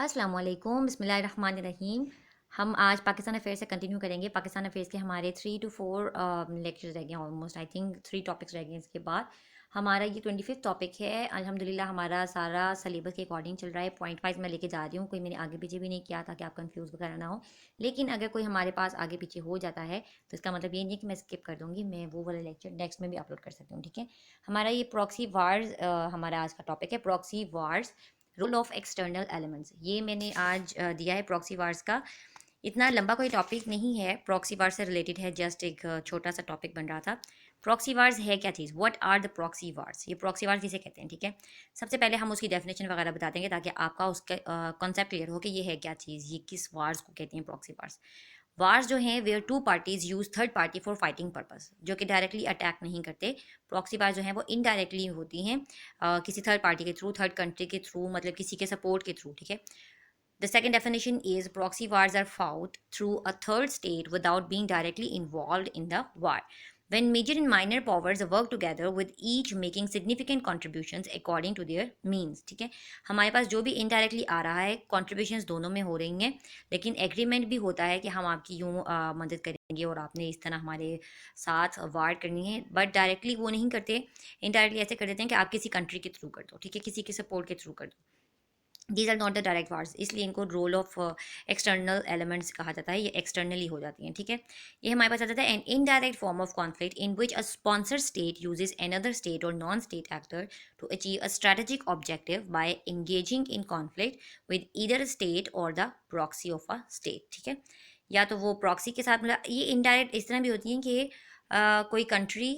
अस्सलाम वालेकुम, बिस्मिल्लाहिर्रहमानिर्रहीम। हम आज पाकिस्तान अफेयर्स से कंटिन्यू करेंगे। पाकिस्तान अफेयर्स के हमारे 3 to 4 लेक्चर्स रह गए हैं, ऑलमोस्ट आई थिंक 3 टॉपिक्स रह गए हैं। इसके बाद हमारा ये 25th टॉपिक है। अल्हम्दुलिल्लाह हमारा सारा सिलेबस के अकॉर्डिंग चल रहा है। पॉइंट वाइज मैं लेके जा रही हूँ, कोई मैंने आगे पीछे भी नहीं किया ताकि आप कंफ्यूज वगैरह ना हो। लेकिन अगर कोई हमारे पास आगे पीछे हो जाता है तो इसका मतलब ये नहीं है कि मैं स्किप कर दूँगी, मैं वो वाला लेक्चर नेक्स्ट में भी अपलोड कर सकती हूँ। ठीक है, हमारा ये प्रॉक्सी वार्स हमारा आज का टॉपिक है। Proxy wars, role of external elements, ये मैंने आज दिया है प्रॉक्सी वार्स का। इतना लंबा कोई टॉपिक नहीं है, प्रॉक्सी वार्स से रिलेटेड है, जस्ट एक छोटा सा टॉपिक बन रहा था। प्रॉक्सी वार्स है क्या चीज़, what are the proxy wars, ये प्रॉक्सी वार्स किसे कहते हैं। ठीक है, सबसे पहले हम उसकी डेफिनेशन वगैरह बता देंगे ताकि आपका उसका कॉन्सेप्ट क्लियर हो कि ये है क्या चीज़, ये किस वार्स को कहते हैं प्रॉक्सी वार्स। वार्स जो हैं where two parties use third party for fighting purpose, जो कि डायरेक्टली अटैक नहीं करते। प्रॉक्सी वार जो हैं वो इनडायरेक्टली होती हैं, किसी थर्ड पार्टी के थ्रू, थर्ड कंट्री के थ्रू, मतलब किसी के सपोर्ट के थ्रू। ठीक है, the second definition is proxy wars are fought through a third state without being directly involved in the war. When major and minor powers work together with each making significant contributions according to their means. ठीक है, हमारे पास जो भी indirectly आ रहा है, contributions दोनों में हो रही हैं, लेकिन एग्रीमेंट भी होता है कि हम आपकी यूँ मदद करेंगे और आपने इस तरह हमारे साथ वार करनी है, बट डायरेक्टली वो नहीं करते। इनडायरेक्टली ऐसे कर देते हैं कि आप किसी कंट्री के थ्रू कर दो, ठीक है, किसी के सपोर्ट के थ्रू कर दो। These are not the direct wars, इसलिए इनको रोल ऑफ एक्सटर्नल एलिमेंट्स कहा जाता है, ये एक्सटर्नली हो जाती हैं। ठीक है, ये हमारे पास आ जाता है an indirect form of conflict in which a sponsor state uses another state or non state actor to achieve a strategic objective by engaging in conflict with either state or the proxy of a state. ठीक है, या तो वो proxy के साथ, मतलब ये indirect इस तरह भी होती हैं कि कोई कंट्री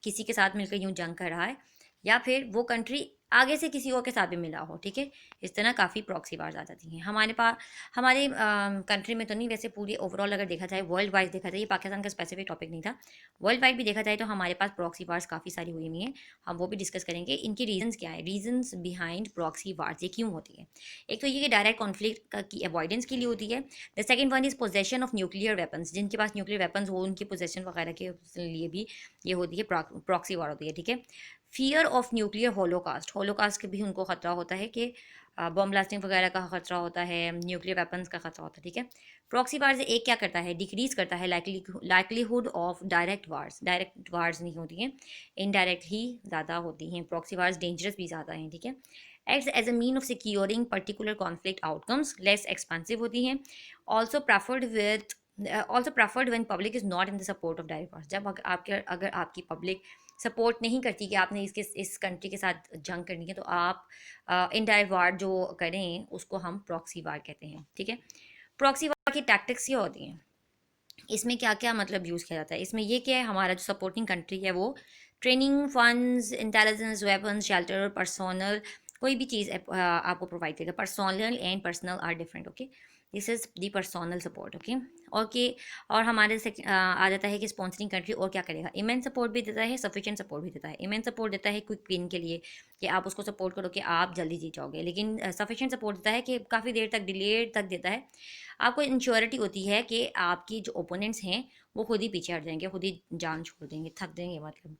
किसी के साथ मिलकर यूँ जंग कर रहा है, या फिर वो कंट्री आगे से किसी और के साथ भी मिला हो। ठीक है, इस तरह काफ़ी प्रॉक्सी वार्स आ जाती हैं हमारे पास। हमारे कंट्री में तो नहीं, वैसे पूरी ओवरऑल अगर देखा जाए, वर्ल्ड वाइड देखा जाए, ये पाकिस्तान का स्पेसिफिक टॉपिक नहीं था, वर्ल्ड वाइड भी देखा जाए तो हमारे पास प्रॉक्सी वार्स काफ़ी सारी हुई हुई हैं। हम वो भी डिस्कस करेंगे, इनकी रीजंस क्या है, रीजंस बिहाइंड प्रॉक्सी वार्स, ये क्यों होती है। एक तो ये कि डायरेक्ट कॉन्फ्लिक्ट की अवॉइडेंस के लिए होती है। The second one is possession of nuclear weapons, जिनके पास न्यूक्लियर वेपन्स हो उनकी पोजेशन वगैरह के लिए भी ये होती है, प्रॉक्सी वार होती है। ठीक है, fear of nuclear Holocaust, Holocaust के भी उनको खतरा होता है कि बॉम्ब ब्लास्टिंग वगैरह का खतरा होता है, न्यूक्लियर वेपन्स का खतरा होता है। ठीक है, प्रॉक्सी वार से एक क्या करता है, डिक्रीज करता है likelihood of direct wars, direct wars नहीं होती हैं, इनडायरेक्ट ही ज़्यादा होती हैं। प्रॉक्सी वार्स डेंजरस भी ज़्यादा हैं। ठीक है, acts as a mean of securing particular conflict outcomes, less expensive होती हैं। Also preferred with also preferred when public is not in the support of direct wars, जब अगर आपकी पब्लिक सपोर्ट नहीं करती कि आपने इस कंट्री के साथ जंग करनी है, तो आप इनडायरेक्ट वार जो करें उसको हम प्रॉक्सी वार कहते हैं। ठीक है, प्रॉक्सी वार की टैक्टिक्स क्या होती हैं, इसमें क्या क्या मतलब यूज़ किया जाता है, इसमें ये क्या है, हमारा जो सपोर्टिंग कंट्री है वो training, funds, intelligence, weapons, shelter, personnel, कोई भी चीज़ आपको प्रोवाइड करेगा। Personnel and personal are different. Okay, this is the personal support. Okay, okay, और हमारे से आ जाता है कि स्पॉन्सरिंग कंट्री और क्या करेगा, इमेंस सपोर्ट भी देता है, सफिशिएंट सपोर्ट भी देता है। इमेंस सपोर्ट देता है क्विक विन के लिए कि आप उसको सपोर्ट करो कि आप जल्दी जीत जाओगे, लेकिन सफिशिएंट सपोर्ट देता है कि काफ़ी देर तक, डिलेड तक देता है। आपको इंश्योरिटी होती है कि आपकी जो ओपोनेंट्स हैं वो खुद ही पीछे हट जाएंगे, खुद ही जान छोड़ देंगे, थक देंगे, मतलब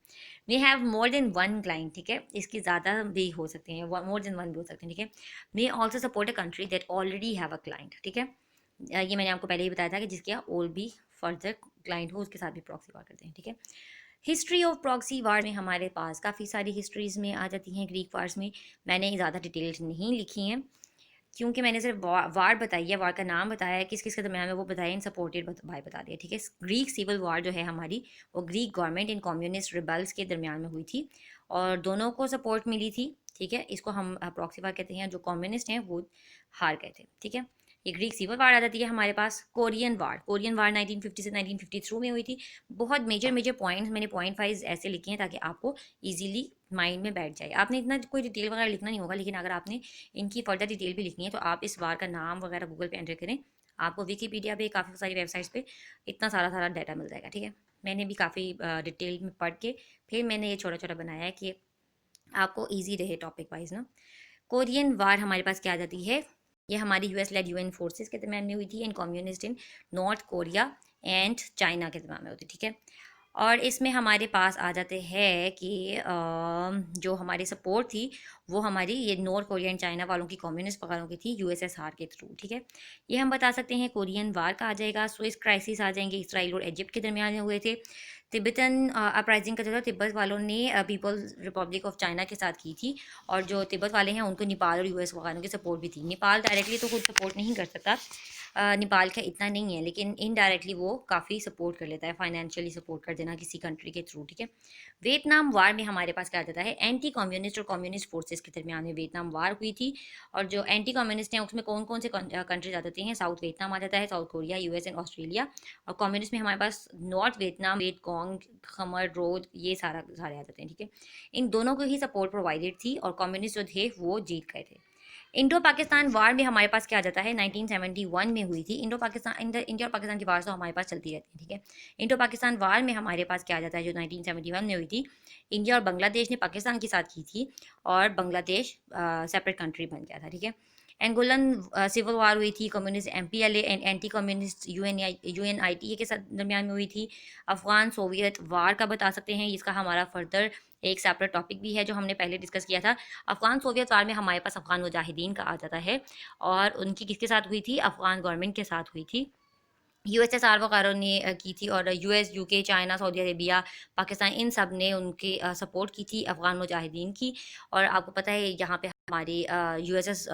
we have more than one client. ठीक है, इसकी ज़्यादा भी हो सकते हैं, मोर देन वन भी हो सकते हैं। ठीक है, we also support a country that already have a client. ठीक है, ये मैंने आपको पहले ही बताया था कि जिसके यहाँ और भी फर्दर क्लाइंट हो उसके साथ भी प्रॉक्सी वार करते हैं। ठीक है, हिस्ट्री ऑफ प्रॉक्सी वार में हमारे पास काफ़ी सारी हिस्ट्रीज़ में आ जाती हैं, ग्रीक वार्स में। मैंने ज़्यादा डिटेल्स नहीं लिखी हैं क्योंकि मैंने सिर्फ वार बताई है, वार का नाम बताया है, किस किस के दरम्यान में वो बताया, इन सपोर्टेड भाई बता दिया। ठीक है, ग्रीक सिविल वार जो है हमारी, वो Greek government in communist rebels के दरम्यान में हुई थी और दोनों को सपोर्ट मिली थी। ठीक है, इसको हम प्रॉक्सी वार कहते हैं, जो कम्युनिस्ट हैं वो हार गए थे। ठीक है, ये ग्रीक सिविल वार आ जाती है हमारे पास। कोरियन वार, कोरियन वार 1950 से 1953 में हुई थी। बहुत मेजर मेजर पॉइंट्स मैंने पॉइंट वाइज ऐसे लिखे हैं ताकि आपको ईजिली माइंड में बैठ जाए। आपने इतना कोई डिटेल वगैरह लिखना नहीं होगा, लेकिन अगर आपने इनकी फर्दर डिटेल भी लिखनी है तो आप इस वार का नाम वगैरह गूगल पे एंटर करें, आपको विकीपीडिया पे, काफ़ी सारी वेबसाइट्स पे इतना सारा सारा डाटा मिल जाएगा। ठीक है, मैंने भी काफ़ी डिटेल में पढ़ के फिर मैंने ये छोटा छोटा बनाया है कि आपको ईजी रहे टॉपिक वाइज ना। कोरियन वार हमारे पास क्या आ जाती है, ये हमारी यूएस लेड यूएन फोर्सेस के दरम्यान में हुई थी, and communist in north Korea and China के दरम्यान में होती। ठीक है, और इसमें हमारे पास आ जाते हैं कि जो हमारी सपोर्ट थी वो हमारी ये नॉर्थ कोरिया एंड चाइना वालों की, कम्युनिस्ट वालों की थी, यूएसएसआर के थ्रू, ठीक है। ये हम बता सकते हैं। कोरियन वार का आ जाएगा, स्विस क्राइसिस आ जाएंगे, इसराइल और इजिप्ट के दरमियान में हुए थे। तिब्बतन अपराइजिंग का जो था तिब्बत वालों ने पीपल्स रिपब्लिक ऑफ चाइना के साथ की थी, और जो तिब्बत वाले हैं उनको नेपाल और यूएस वालों की सपोर्ट भी थी। नेपाल डायरेक्टली तो खुद सपोर्ट नहीं कर सकता, नेपाल का इतना नहीं है, लेकिन इनडायरेक्टली वो काफ़ी सपोर्ट कर लेता है, फाइनेंशियली सपोर्ट कर देना किसी कंट्री के थ्रू, ठीक है। वियतनाम वार में हमारे पास क्या आ जाता है, एंटी कम्युनिस्ट और कम्युनिस्ट फोर्सेस के दरमियान में वियतनाम वार हुई थी। और जो एंटी कम्युनिस्ट हैं उसमें कौन कौन से कंट्रीज आ जाते हैं, साउथ वियतनाम आ जाता है, south Korea, US and Australia. और कम्युनिस्ट में हमारे पास नॉर्थ वियतनाम, वियतकॉन्ग, खमर रोड, ये सारे आ जाते हैं, ठीक है। इन दोनों को ही सपोर्ट प्रोवाइडेड थी और कम्युनिस्ट जो थे वो जीत गए थे। इंडो पाकिस्तान वार में हमारे पास क्या आ जाता है, 1971 में हुई थी। इंडिया और पाकिस्तान की वार तो हमारे पास चलती रहती है, ठीक है। इंडो पाकिस्तान वार में हमारे पास क्या आ जाता है, जो 1971 में हुई थी, इंडिया और बांग्लादेश ने पाकिस्तान के साथ की थी, और बांग्लादेश सेपरेट कंट्री बन गया था, ठीक है। एंगोलन सिविल वार हुई थी, कम्युनिस्ट एमपीएलए एंड एंटी कम्युनिस्ट यूएनआईटी के साथ दरमियान में हुई थी। अफगान सोवियत वार का बता सकते हैं, इसका हमारा फर्दर एक सेपरेट टॉपिक भी है जो हमने पहले डिस्कस किया था। अफगान सोवियत वार में हमारे पास अफगान मुजाहिदीन का आ जाता है, और उनकी किसके साथ हुई थी, अफगान गवर्नमेंट के साथ हुई थी। यूएसएसआर वगैरह ने की थी, और US, UK, China, Saudi Arabia, Pakistan, इन सब ने उनके सपोर्ट की थी अफगान मुजाहिदीन की। और आपको पता है यहाँ पे हमारे यूएसएस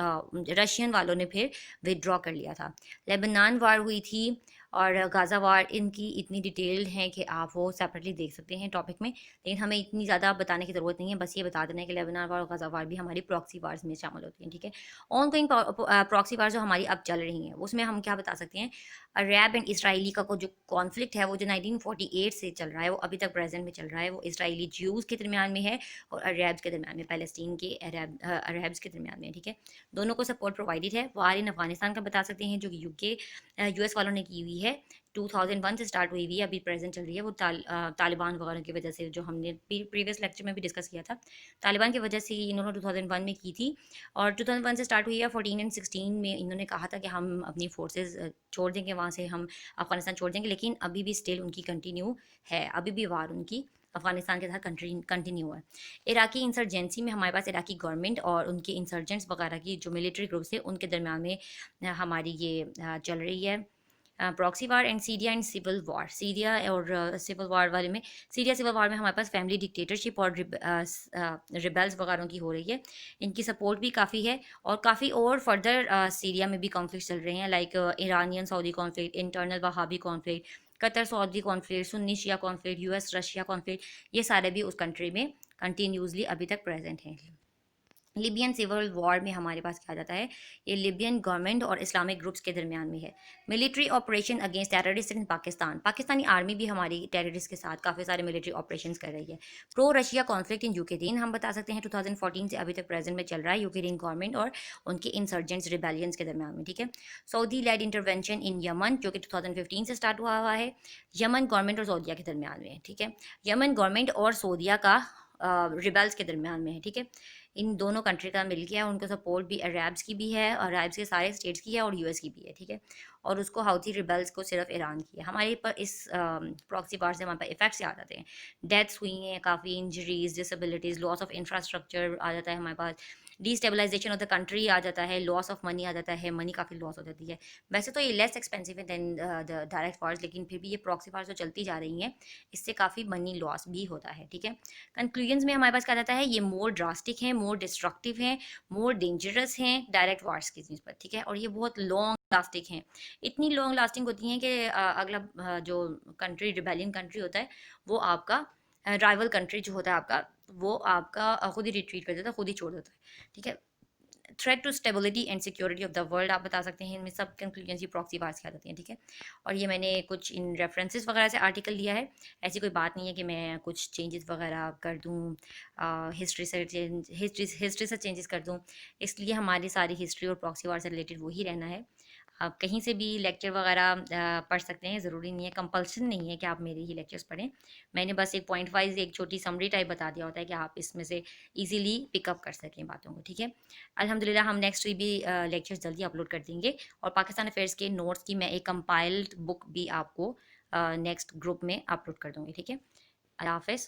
रशियन वालों ने फिर विदड्रॉ कर लिया था। लेबनान वार हुई थी, और गाज़ा वार, इनकी इतनी डिटेल है कि आप वो सेपरेटली देख सकते हैं टॉपिक में, लेकिन हमें इतनी ज़्यादा बताने की ज़रूरत नहीं है। बस ये बता देना है कि लेबनान वार और गाज़ा वार भी हमारी प्रॉक्सी वार्स में शामिल होती हैं, ठीक है। ऑन गोइंग प्रॉक्सी वार जो हमारी अब चल रही हैं उसमें हम क्या बता सकते हैं, अरब एंड इसराइली का जो कॉन्फ्लिक्ट है वो जो 1948 से चल रहा है वो अभी तक प्रेजेंट में चल रहा है। वो इसराइली ज्यूज़ के दरमियान में है और अरब्स के दरमियान में, पैलेस्टीन के अरब्स के दरमियान में, ठीक है। दोनों को सपोर्ट प्रोवाइडेड है। वार इन अफगानिस्तान का बता सकते हैं जो कि यूके यूएस वालों ने की हुई है, 2001 से स्टार्ट हुई हुई है, अभी प्रेजेंट चल रही है। वो तालिबान वगैरह की वजह से, जो हमने प्रीवियस लेक्चर में भी डिस्कस किया था, तालिबान की वजह से इन्होंने 2001 में की थी, और 2001 से स्टार्ट हुई है। 14 एंड 16 में इन्होंने कहा था कि हम अपनी फोर्सेज छोड़ देंगे, वहाँ से हम अफगानिस्तान छोड़ देंगे, लेकिन अभी भी स्टिल उनकी कंटिन्यू है, अभी भी वार उनकी अफगानिस्तान के साथ कंटिन्यू है। इराकी इंसर्जेंसी में हमारे पास इराकी गवर्नमेंट और उनके इंसर्जेंट्स वगैरह की जो मिलिट्री ग्रुप्स है उनके दरमियान में हमारी ये चल रही है proxy war. And Syria and civil war, Syria और सिविल वार वाले में, सीरिया सिविल वार में हमारे पास फैमिली डिक्टेटरशिप और रिबेल्स वगैरह की हो रही है। इनकी सपोर्ट भी काफ़ी है, और काफ़ी और फर्दर सीरिया में भी कॉन्फ्लिक्ट चल रहे हैं, like Iranian Saudi conflict, internal Wahhabi conflict, Qatar Saudi conflict, Sunni Shia conflict, US Russia conflict, ये सारे भी उस कंट्री में कंटिन्यूसली अभी तक प्रेजेंट हैं। लिबियन सिविल वॉर में हमारे पास क्या जाता है, ये लिबियन गवर्नमेंट और इस्लामिक ग्रुप्स के दरमियान में है। मिलिट्री ऑपरेशन अगेंस्ट टेररिस्ट इन पाकिस्तान, पाकिस्तानी आर्मी भी हमारी टेररिस्ट के साथ काफ़ी सारे मिलिट्री ऑपरेशंस कर रही है। Pro Russia conflict in Ukraine हम बता सकते हैं 2014 से अभी तक प्रेजेंट में चल रहा है, यूक्रेन गवर्नमेंट और उनके इंसर्जेंट्स रिबेलियंस के दरमियान में, ठीक है। Saudi led intervention in Yemen जो कि 2015 से स्टार्ट हुआ है, यमन गवर्नमेंट और सऊदिया के दरमियान में, ठीक है। यमन गवर्नमेंट और सऊदिया का रिबेल्स के दरमियान में है, ठीक है। इन दोनों कंट्री का मिल गया, उनको सपोर्ट भी अरब्स की भी है, और अरब्स के सारे स्टेट्स की है, और यूएस की भी है, ठीक है। और उसको हाउथी रिबेल्स को सिर्फ ईरान की है। हमारे पर इस प्रॉक्सी वार से हमारे पास इफेक्ट्स आ जाते हैं, डेथ्स हुई हैं काफ़ी, injuries, disabilities, loss of infrastructure आ जाता है हमारे पास, डिस्टेबलाइजेशन ऑफ द कंट्री आ जाता है, लॉस ऑफ मनी आ जाता है, मनी काफ़ी लॉस हो जाती है। वैसे तो ये लेस एक्सपेंसिव है दैन द डायरेक्ट वार्स, लेकिन फिर भी ये प्रॉक्सी वार्स जो चलती जा रही हैं इससे काफ़ी मनी लॉस भी होता है, ठीक है। कंक्लूजन्स में हमारे पास क्या जाता है, ये मोर ड्रास्टिक है, मोर डिस्ट्रक्टिव हैं, मोर डेंजरस हैं डायरेक्ट वार्स की निस्बत, ठीक है। और ये बहुत लॉन्ग लास्टिंग हैं, इतनी लॉन्ग लास्टिंग होती हैं कि अगला जो कंट्री रिबेलियन कंट्री होता है वो आपका राइवल कंट्री जो होता है आपका, वो आपका खुद ही रिट्रीट कर देता है, खुद ही छोड़ देता है, ठीक है। Threat to stability and security of the world आप बता सकते हैं, इनमें सब कंक्लूजन की प्रॉक्सी वार्स क्या जाती हैं, ठीक है। और ये मैंने कुछ इन रेफरेंसेस वगैरह से आर्टिकल लिया है, ऐसी कोई बात नहीं है कि मैं कुछ चेंजेस वगैरह कर दूँ, हिस्ट्री से चेंजेस कर दूँ, इसलिए हमारी सारी हिस्ट्री और प्रॉक्सी वार से रिलेटेड वही रहना है। आप कहीं से भी लेक्चर वगैरह पढ़ सकते हैं, ज़रूरी नहीं है, कंपल्सन नहीं है कि आप मेरे ही लेक्चर्स पढ़ें। मैंने बस एक पॉइंट वाइज एक छोटी समरी टाइप बता दिया होता है कि आप इसमें से इजीली पिकअप कर सकें बातों को, ठीक है। अल्हम्दुलिल्लाह हम नेक्स्ट वीक भी लेक्चर्स जल्दी अपलोड कर देंगे, और पाकिस्तान अफेयर्स के नोट्स की मैं एक कंपाइल्ड बुक भी आपको नेक्स्ट ग्रुप में अपलोड कर दूँगी, ठीक है? अल्लाह हाफ़िज़।